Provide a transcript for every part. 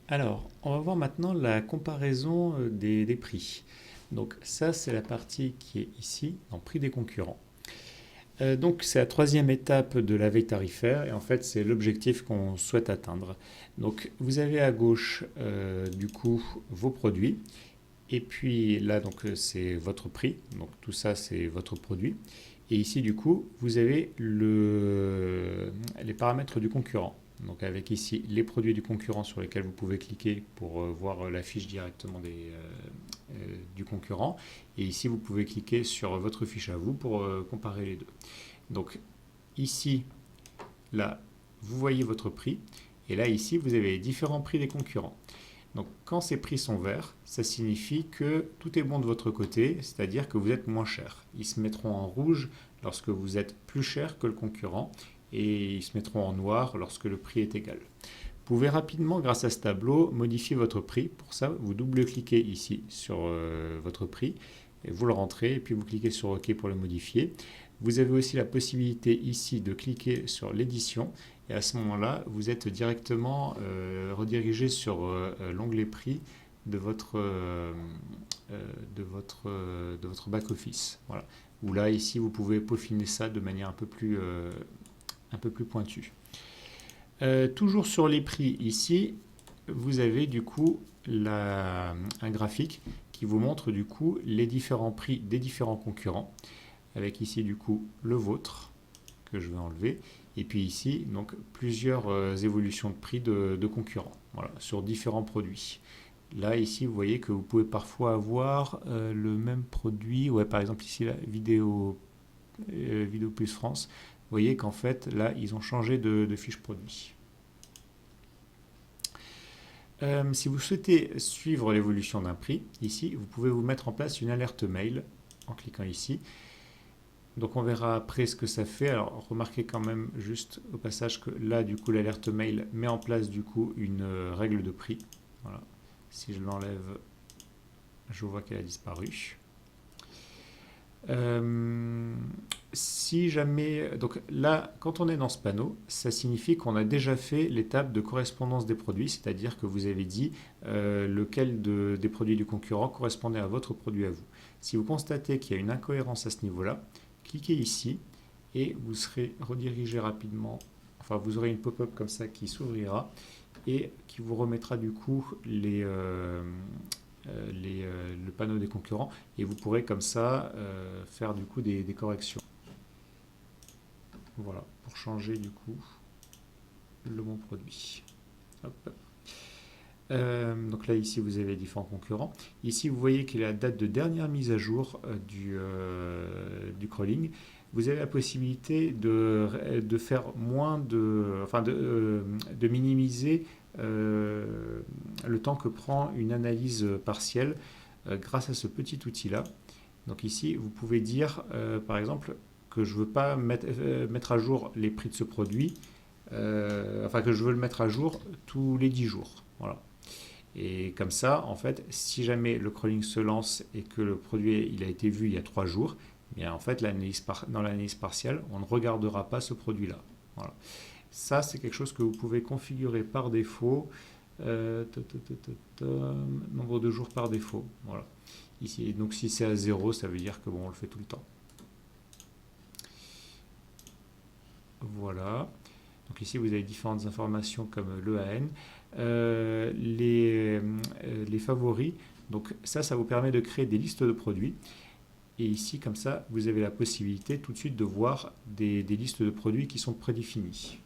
Alors, on va voir maintenant la comparaison des prix. Donc ça, c'est la partie qui est ici, en prix des concurrents. Donc c'est la troisième étape de la veille tarifaire et en fait c'est l'objectif qu'on souhaite atteindre. Donc vous avez à gauche du coup vos produits et puis là donc c'est votre prix, donc tout ça c'est votre produit. Et ici du coup vous avez les paramètres du concurrent. Donc avec ici les produits du concurrent sur lesquels vous pouvez cliquer pour voir la fiche directement du concurrent. Et ici vous pouvez cliquer sur votre fiche à vous pour comparer les deux. Donc ici, là, vous voyez votre prix. Et là, ici, vous avez les différents prix des concurrents. Donc quand ces prix sont verts, ça signifie que tout est bon de votre côté, c'est-à-dire que vous êtes moins cher. Ils se mettront en rouge lorsque vous êtes plus cher que le concurrent et ils se mettront en noir lorsque le prix est égal. Vous pouvez rapidement, grâce à ce tableau, modifier votre prix. Pour ça, vous double-cliquez ici sur votre prix, et vous le rentrez, et puis vous cliquez sur OK pour le modifier. Vous avez aussi la possibilité ici de cliquer sur l'édition, et à ce moment-là, vous êtes directement redirigé sur l'onglet prix de votre back-office. Voilà. Ou là, ici, vous pouvez peaufiner ça de manière un peu plus pointue. Toujours sur les prix ici, vous avez du coup un graphique qui vous montre du coup les différents prix des différents concurrents, avec ici du coup le vôtre que je vais enlever, et puis ici donc plusieurs évolutions de prix de concurrents, voilà, sur différents produits. Là ici vous voyez que vous pouvez parfois avoir le même produit, ouais, par exemple ici la vidéo plus France, vous voyez qu'en fait là ils ont changé de fiche produit. Si vous souhaitez suivre l'évolution d'un prix, ici, vous pouvez vous mettre en place une alerte mail en cliquant ici. Donc on verra après ce que ça fait. Alors remarquez quand même juste au passage que là, du coup, l'alerte mail met en place du coup une règle de prix. Voilà. Si je l'enlève, je vois qu'elle a disparu. Si jamais, donc là, quand on est dans ce panneau, ça signifie qu'on a déjà fait l'étape de correspondance des produits, c'est-à-dire que vous avez dit lequel des produits du concurrent correspondait à votre produit à vous. Si vous constatez qu'il y a une incohérence à ce niveau-là, cliquez ici et vous serez redirigé rapidement, enfin vous aurez une pop-up comme ça qui s'ouvrira et qui vous remettra du coup le panneau des concurrents et vous pourrez comme ça faire du coup des corrections. Voilà, pour changer du coup le bon produit. Hop. Donc là ici vous avez les différents concurrents. Ici vous voyez qu'il y a la date de dernière mise à jour du crawling. Vous avez la possibilité de faire moins de minimiser le temps que prend une analyse partielle grâce à ce petit outil-là. Donc ici, vous pouvez dire, par exemple, que je ne veux pas mettre à jour les prix de ce produit, enfin que je veux le mettre à jour tous les 10 jours. Voilà. Et comme ça, en fait, si jamais le crawling se lance et que le produit il a été vu il y a 3 jours, bien en fait, dans l'analyse partielle, on ne regardera pas ce produit-là. Voilà. Ça, c'est quelque chose que vous pouvez configurer par défaut. Nombre de jours par défaut. Voilà. Ici, donc si c'est à 0, ça veut dire que bon, on le fait tout le temps. Voilà. Donc ici, vous avez différentes informations comme l'EAN. Les favoris. Donc ça vous permet de créer des listes de produits. Et ici, comme ça, vous avez la possibilité tout de suite de voir des listes de produits qui sont prédéfinies.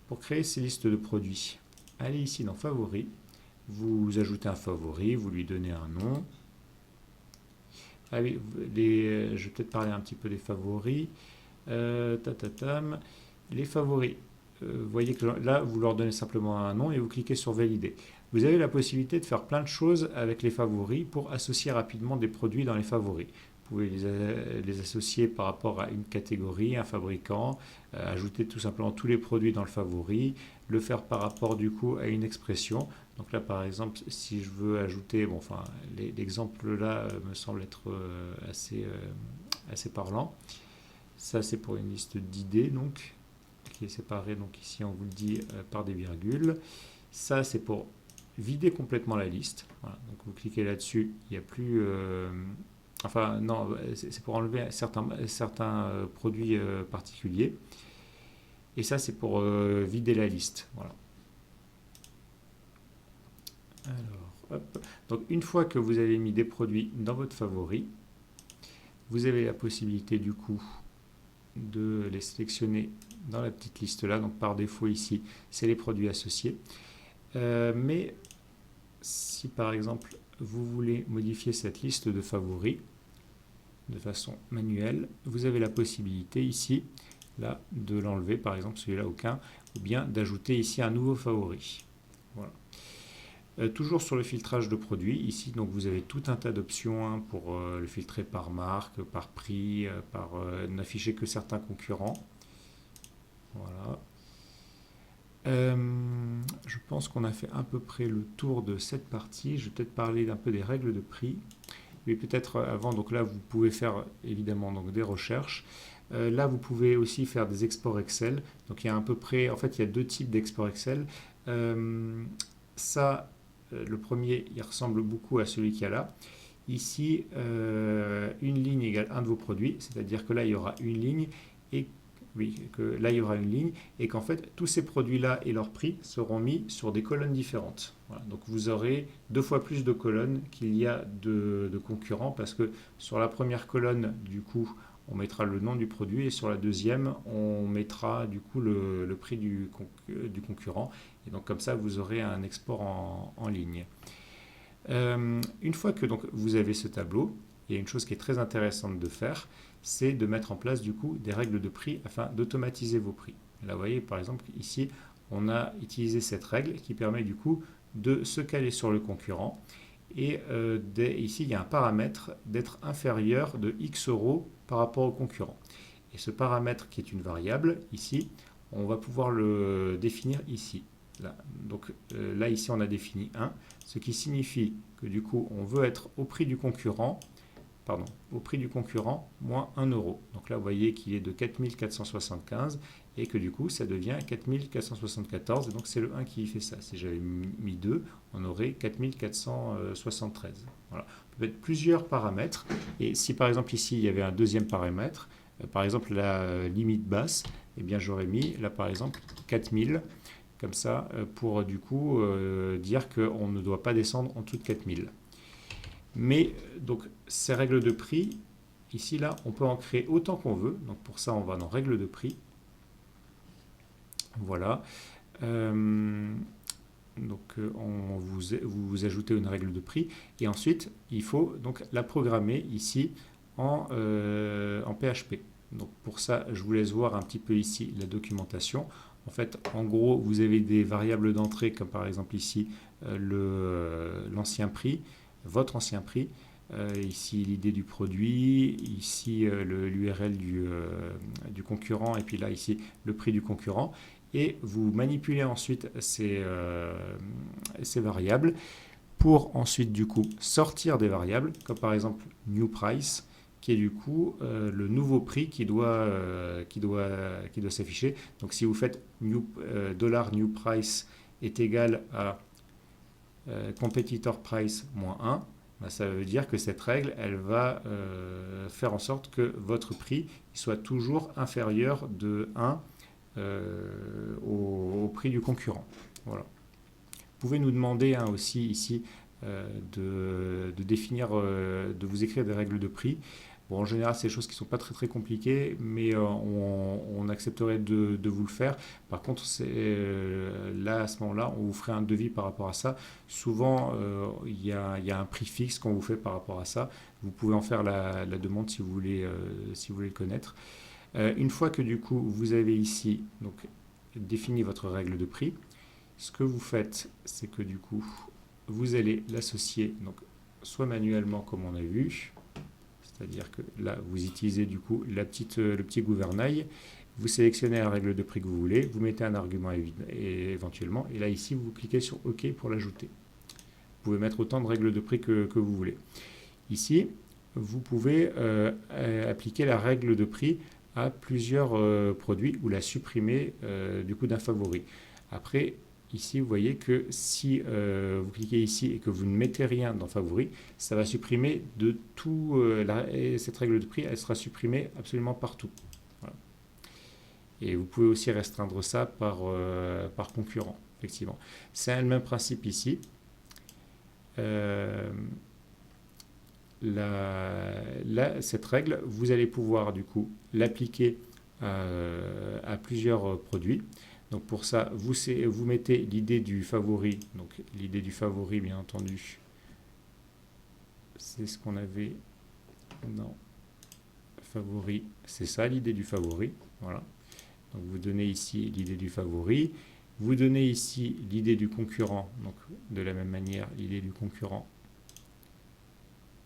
Pour créer ces listes de produits, allez ici dans Favoris. Vous ajoutez un favori, vous lui donnez un nom. Allez, je vais peut-être parler un petit peu des favoris. Les favoris. Vous voyez que là, vous leur donnez simplement un nom et vous cliquez sur Valider. Vous avez la possibilité de faire plein de choses avec les favoris pour associer rapidement des produits dans les favoris. Vous pouvez les associer par rapport à une catégorie, un fabricant, ajouter tout simplement tous les produits dans le favori, le faire par rapport du coup à une expression. Donc là par exemple, si je veux ajouter, bon enfin l'exemple là me semble être assez parlant. Ça c'est pour une liste d'idées donc qui est séparé, donc ici on vous le dit par des virgules. Ça c'est pour vider complètement la liste. Voilà. Donc vous cliquez là-dessus, il n'y a plus... enfin non, c'est pour enlever certains produits particuliers. Et ça c'est pour vider la liste. Voilà. Alors, hop. Donc une fois que vous avez mis des produits dans votre favori, vous avez la possibilité du coup de les sélectionner dans la petite liste là. Donc par défaut ici, c'est les produits associés. Mais si par exemple vous voulez modifier cette liste de favoris de façon manuelle, vous avez la possibilité ici là de l'enlever, par exemple celui-là aucun, ou bien d'ajouter ici un nouveau favori. Voilà. Toujours sur le filtrage de produits, ici donc vous avez tout un tas d'options pour le filtrer par marque, par prix, par n'afficher que certains concurrents. Voilà. Je pense qu'on a fait à peu près le tour de cette partie. Je vais peut-être parler un peu des règles de prix. Mais peut-être avant, donc là vous pouvez faire évidemment donc, des recherches. Là vous pouvez aussi faire des exports Excel. Donc il y a à peu près, en fait il y a deux types d'exports Excel. Ça, le premier, il ressemble beaucoup à celui qu'il y a là. Ici, une ligne égale un de vos produits, c'est-à-dire que là, il y aura une ligne et oui, que là, il y aura une ligne et qu'en fait, tous ces produits-là et leurs prix seront mis sur des colonnes différentes. Voilà, donc, vous aurez 2 fois plus de colonnes qu'il y a de concurrents parce que sur la première colonne, du coup, on mettra le nom du produit et sur la deuxième, on mettra du coup le prix du concurrent. Et donc comme ça, vous aurez un export en ligne. Une fois que donc, vous avez ce tableau, il y a une chose qui est très intéressante de faire, c'est de mettre en place du coup des règles de prix afin d'automatiser vos prix. Là, vous voyez, par exemple, ici, on a utilisé cette règle qui permet du coup de se caler sur le concurrent. Et ici, il y a un paramètre d'être inférieur de X euros par rapport au concurrent. Et ce paramètre qui est une variable, ici, on va pouvoir le définir ici. Là. Donc là, ici, on a défini 1, ce qui signifie que du coup, on veut être au prix du concurrent, moins 1 euro. Donc là, vous voyez qu'il est de 4475 et que du coup, ça devient 4474. Et donc, c'est le 1 qui fait ça. Si j'avais mis 2, on aurait 4473. Voilà. On peut mettre plusieurs paramètres. Et si par exemple, ici, il y avait un deuxième paramètre, par exemple, la limite basse, eh bien, j'aurais mis là, par exemple, 4000. Comme ça, pour du coup dire qu'on ne doit pas descendre en dessous de 4000. Mais donc ces règles de prix, ici là, on peut en créer autant qu'on veut. Donc pour ça, on va dans règles de prix. Voilà. Donc vous ajoutez une règle de prix et ensuite il faut donc la programmer ici en PHP. Donc pour ça, je vous laisse voir un petit peu ici la documentation. En fait, en gros, vous avez des variables d'entrée, comme par exemple ici l'ancien prix, votre ancien prix, ici l'idée du produit, ici l'URL du concurrent, et puis là, ici, le prix du concurrent. Et vous manipulez ensuite ces variables pour ensuite, du coup, sortir des variables, comme par exemple new price, qui est du coup le nouveau prix qui doit s'afficher. Donc si vous faites $new price est égal à competitor price moins 1, ben ça veut dire que cette règle, elle va faire en sorte que votre prix soit toujours inférieur de 1 au prix du concurrent. Voilà. Vous pouvez nous demander aussi ici de définir, de vous écrire des règles de prix. Bon, en général, c'est des choses qui ne sont pas très très compliquées, mais on accepterait de vous le faire. Par contre, là, à ce moment-là, on vous ferait un devis par rapport à ça. Souvent, il y a un prix fixe qu'on vous fait par rapport à ça. Vous pouvez en faire la demande si vous voulez le connaître. Une fois que du coup, vous avez ici donc, défini votre règle de prix, ce que vous faites, c'est que du coup, vous allez l'associer donc, soit manuellement comme on a vu, c'est-à-dire que là, vous utilisez du coup le petit gouvernail, vous sélectionnez la règle de prix que vous voulez, vous mettez un argument éventuellement, et là ici, vous cliquez sur OK pour l'ajouter. Vous pouvez mettre autant de règles de prix que vous voulez. Ici, vous pouvez appliquer la règle de prix à plusieurs produits ou la supprimer du coup d'un favori. Après, ici, vous voyez que si vous cliquez ici et que vous ne mettez rien dans favori, ça va supprimer de tout, et cette règle de prix, elle sera supprimée absolument partout. Voilà. Et vous pouvez aussi restreindre ça par concurrent, effectivement. C'est le même principe ici. Cette règle, vous allez pouvoir du coup l'appliquer à plusieurs produits. Donc pour ça, vous mettez l'idée du favori. Donc l'idée du favori, bien entendu, c'est ce qu'on avait dans favori. C'est ça l'idée du favori. Voilà. Donc vous donnez ici l'idée du favori. Vous donnez ici l'idée du concurrent. Donc de la même manière, l'idée du concurrent,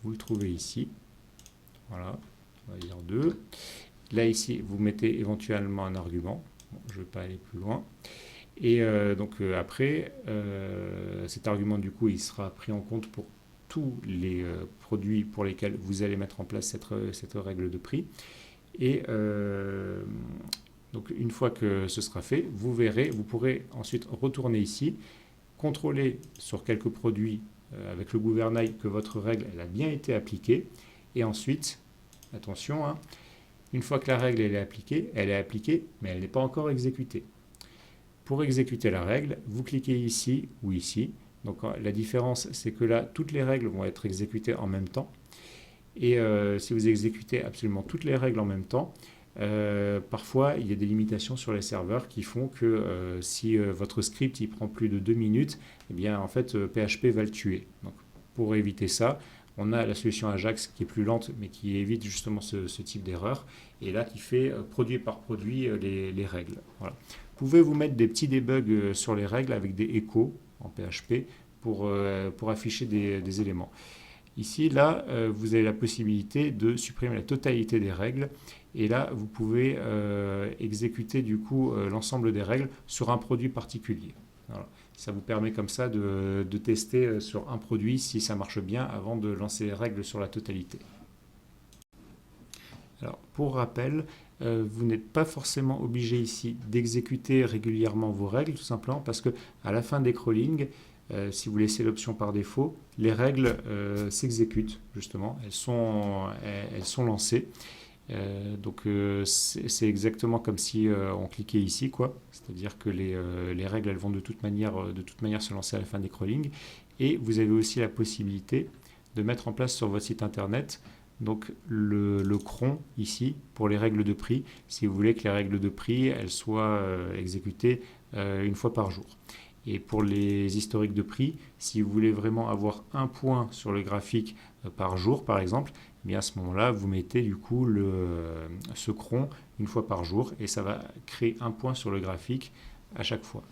vous le trouvez ici. Voilà, on va dire 2. Là, ici, vous mettez éventuellement un argument. Bon, je ne vais pas aller plus loin. Et après, cet argument, du coup, il sera pris en compte pour tous les produits pour lesquels vous allez mettre en place cette règle de prix. Et donc, une fois que ce sera fait, vous verrez, vous pourrez ensuite retourner ici, contrôler sur quelques produits avec le gouvernail que votre règle elle a bien été appliquée. Et ensuite, attention, hein, une fois que la règle elle est appliquée, mais elle n'est pas encore exécutée. Pour exécuter la règle, vous cliquez ici ou ici. Donc la différence, c'est que là, toutes les règles vont être exécutées en même temps. Et si vous exécutez absolument toutes les règles en même temps, parfois il y a des limitations sur les serveurs qui font que si votre script il prend plus de 2 minutes, eh bien en fait PHP va le tuer. Donc pour éviter ça, on a la solution Ajax qui est plus lente mais qui évite justement ce type d'erreur et là qui fait produit par produit les règles. Voilà. Vous pouvez vous mettre des petits debugs sur les règles avec des échos en PHP pour afficher des éléments. Ici, là, vous avez la possibilité de supprimer la totalité des règles. Et là, vous pouvez exécuter du coup l'ensemble des règles sur un produit particulier. Voilà. Ça vous permet comme ça de tester sur un produit si ça marche bien avant de lancer les règles sur la totalité. Alors, pour rappel, vous n'êtes pas forcément obligé ici d'exécuter régulièrement vos règles, tout simplement parce que à la fin des crawlings, si vous laissez l'option par défaut, les règles s'exécutent justement, elles sont lancées. C'est exactement comme si on cliquait ici, quoi. C'est-à-dire que les règles elles vont de toute manière se lancer à la fin des crawlings. Et vous avez aussi la possibilité de mettre en place sur votre site internet donc le cron ici pour les règles de prix, si vous voulez que les règles de prix elles soient exécutées une fois par jour. Et pour les historiques de prix, si vous voulez vraiment avoir un point sur le graphique par jour, par exemple, eh bien à ce moment-là, vous mettez du coup ce cron une fois par jour et ça va créer un point sur le graphique à chaque fois.